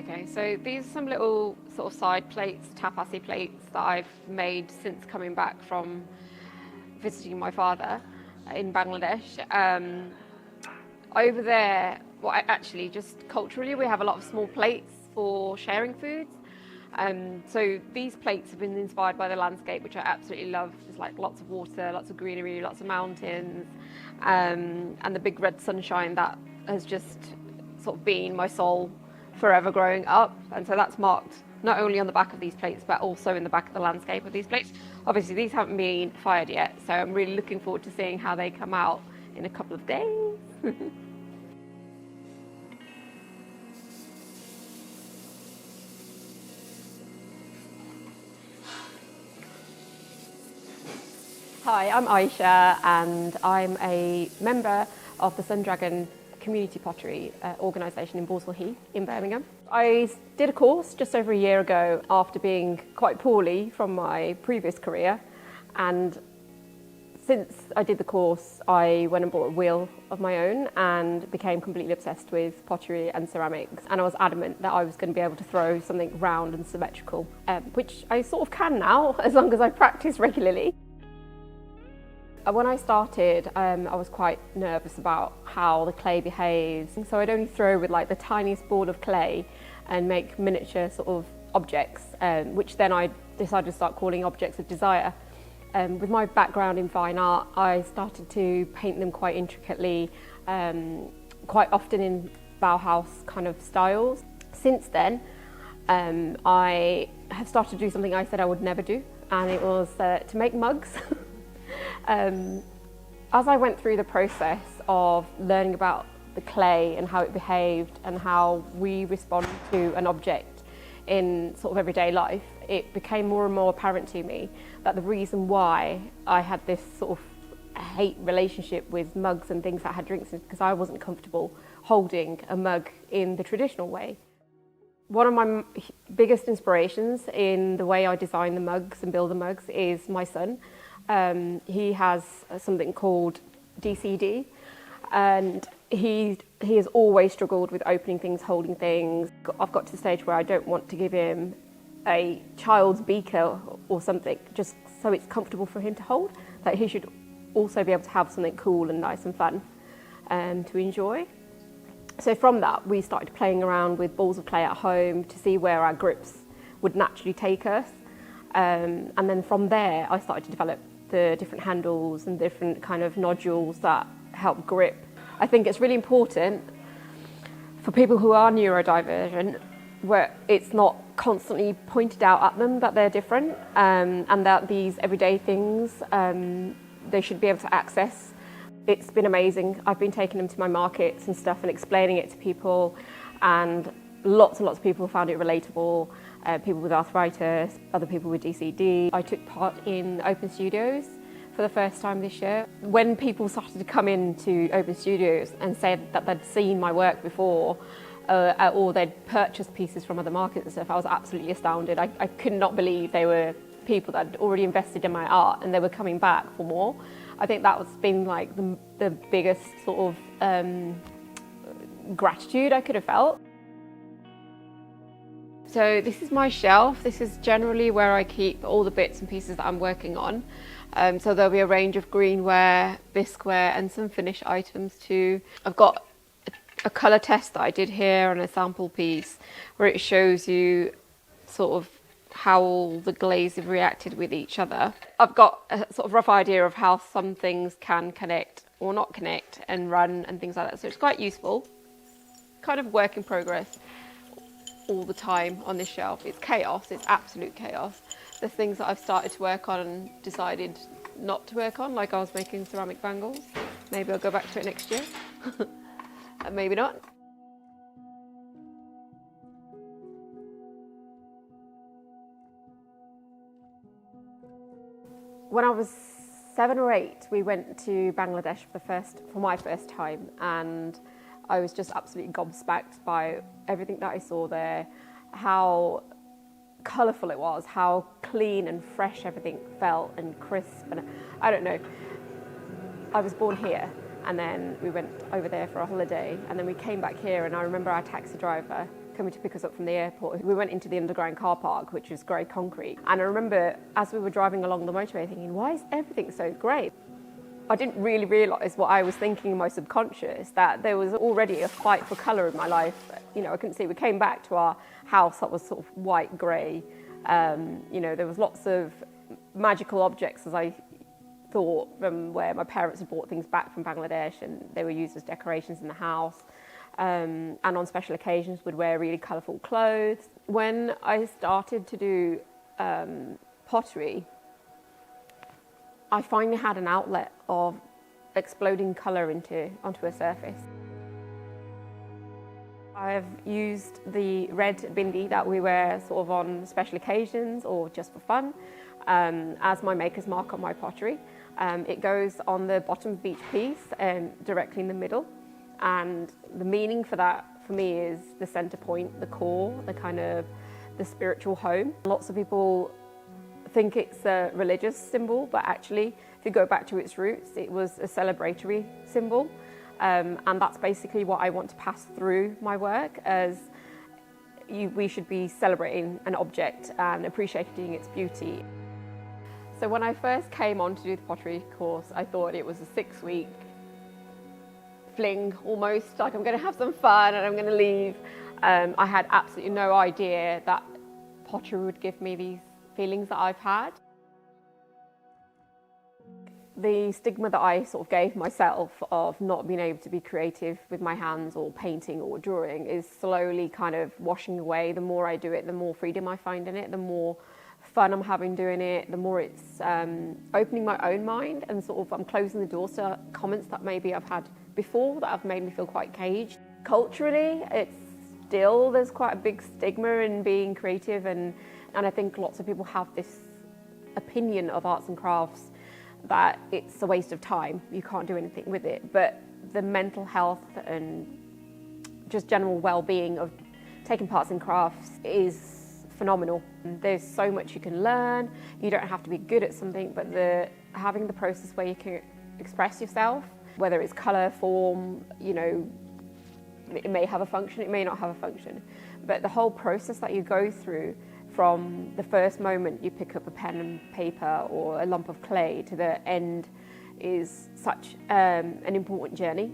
Okay, so these are some little sort of side plates, tapasy plates that I've made since coming back from visiting my father in Bangladesh. Over there, well, actually, just culturally, we have a lot of small plates for sharing foods. So these plates have been inspired by the landscape, which I absolutely love. There's like lots of water, lots of greenery, lots of mountains, and the big red sunshine that has just sort of been my soul forever growing up. And so that's marked not only on the back of these plates, but also in the back of the landscape of these plates. Obviously, these haven't been fired yet, so I'm really looking forward to seeing how they come out in a couple of days. Hi, I'm Ayesha and I'm a member of the Sundragon Community Pottery organisation in Balsall Heath in Birmingham. I did a course just over a year ago after being quite poorly from my previous career, and since I did the course I went and bought a wheel of my own and became completely obsessed with pottery and ceramics, and I was adamant that I was going to be able to throw something round and symmetrical, which I sort of can now as long as I practice regularly. When I started, I was quite nervous about how the clay behaves, so I'd only throw with like the tiniest ball of clay and make miniature sort of objects, which then I decided to start calling objects of desire. With my background in fine art, I started to paint them quite intricately, quite often in Bauhaus kind of styles. Since then, I have started to do something I said I would never do, and it was to make mugs. As I went through the process of learning about the clay and how it behaved and how we respond to an object in sort of everyday life, it became more and more apparent to me that the reason why I had this sort of hate relationship with mugs and things that had drinks is because I wasn't comfortable holding a mug in the traditional way. One of my biggest inspirations in the way I design the mugs and build the mugs is my son. He has something called DCD, and he has always struggled with opening things, holding things. I've got to the stage where I don't want to give him a child's beaker or something, just so it's comfortable for him to hold, that he should also be able to have something cool and nice and fun to enjoy. So from that, we started playing around with balls of clay at home to see where our grips would naturally take us. And then from there, I started to develop the different handles and different kind of nodules that help grip. I think it's really important for people who are neurodivergent, where it's not constantly pointed out at them that they're different, and that these everyday things they should be able to access. It's been amazing. I've been taking them to my markets and stuff and explaining it to people, and lots and lots of people found it relatable. People with arthritis, other people with DCD. I took part in Open Studios for the first time this year. When people started to come into Open Studios and said that they'd seen my work before, or they'd purchased pieces from other markets and stuff, I was absolutely astounded. I could not believe they were people that had already invested in my art and they were coming back for more. I think that was been like the biggest sort of gratitude I could have felt. So this is my shelf. This is generally where I keep all the bits and pieces that I'm working on. So there'll be a range of greenware, bisqueware and some finished items too. I've got a colour test that I did here and a sample piece where it shows you sort of how all the glaze have reacted with each other. I've got a sort of rough idea of how some things can connect or not connect and run and things like that. So it's quite useful. Kind of work in progress all the time on this shelf. It's chaos, it's absolute chaos. There's things that I've started to work on and decided not to work on, like I was making ceramic bangles. Maybe I'll go back to it next year. And maybe not. When I was 7 or 8, we went to Bangladesh for my first time, and I was just absolutely gobsmacked by everything that I saw there, how colourful it was, how clean and fresh everything felt and crisp, and I don't know. I was born here, and then we went over there for a holiday, and then we came back here, and I remember our taxi driver coming to pick us up from the airport. We went into the underground car park, which was grey concrete. And I remember as we were driving along the motorway thinking, why is everything so grey? I didn't really realise what I was thinking in my subconscious, that there was already a fight for colour in my life. You know, I couldn't see. We came back to our house that was sort of white grey. You know, there was lots of magical objects, as I thought, from where my parents had brought things back from Bangladesh, and they were used as decorations in the house. And on special occasions would wear really colourful clothes. When I started to do pottery, I finally had an outlet of exploding colour onto a surface. I've used the red bindi that we wear sort of on special occasions or just for fun as my maker's mark on my pottery. It goes on the bottom of each piece and directly in the middle. And the meaning for that for me is the centre point, the core, the spiritual home. Lots of people think it's a religious symbol, but actually, if you go back to its roots, it was a celebratory symbol. And that's basically what I want to pass through my work, as we should be celebrating an object and appreciating its beauty. So when I first came on to do the pottery course, I thought it was a 6-week fling, almost, like I'm going to have some fun and I'm going to leave. I had absolutely no idea that pottery would give me these feelings that I've had. The stigma that I sort of gave myself of not being able to be creative with my hands or painting or drawing is slowly kind of washing away. The more I do it, the more freedom I find in it, the more fun I'm having doing it, the more it's opening my own mind, and sort of I'm closing the door to comments that maybe I've had before that have made me feel quite caged. Culturally, there's quite a big stigma in being creative, and I think lots of people have this opinion of arts and crafts that it's a waste of time, you can't do anything with it. But the mental health and just general well-being of taking part in crafts is phenomenal. There's so much you can learn. You don't have to be good at something, but having the process where you can express yourself, whether it's colour, form, you know, it may have a function, it may not have a function, but the whole process that you go through from the first moment you pick up a pen and paper or a lump of clay to the end is such an important journey.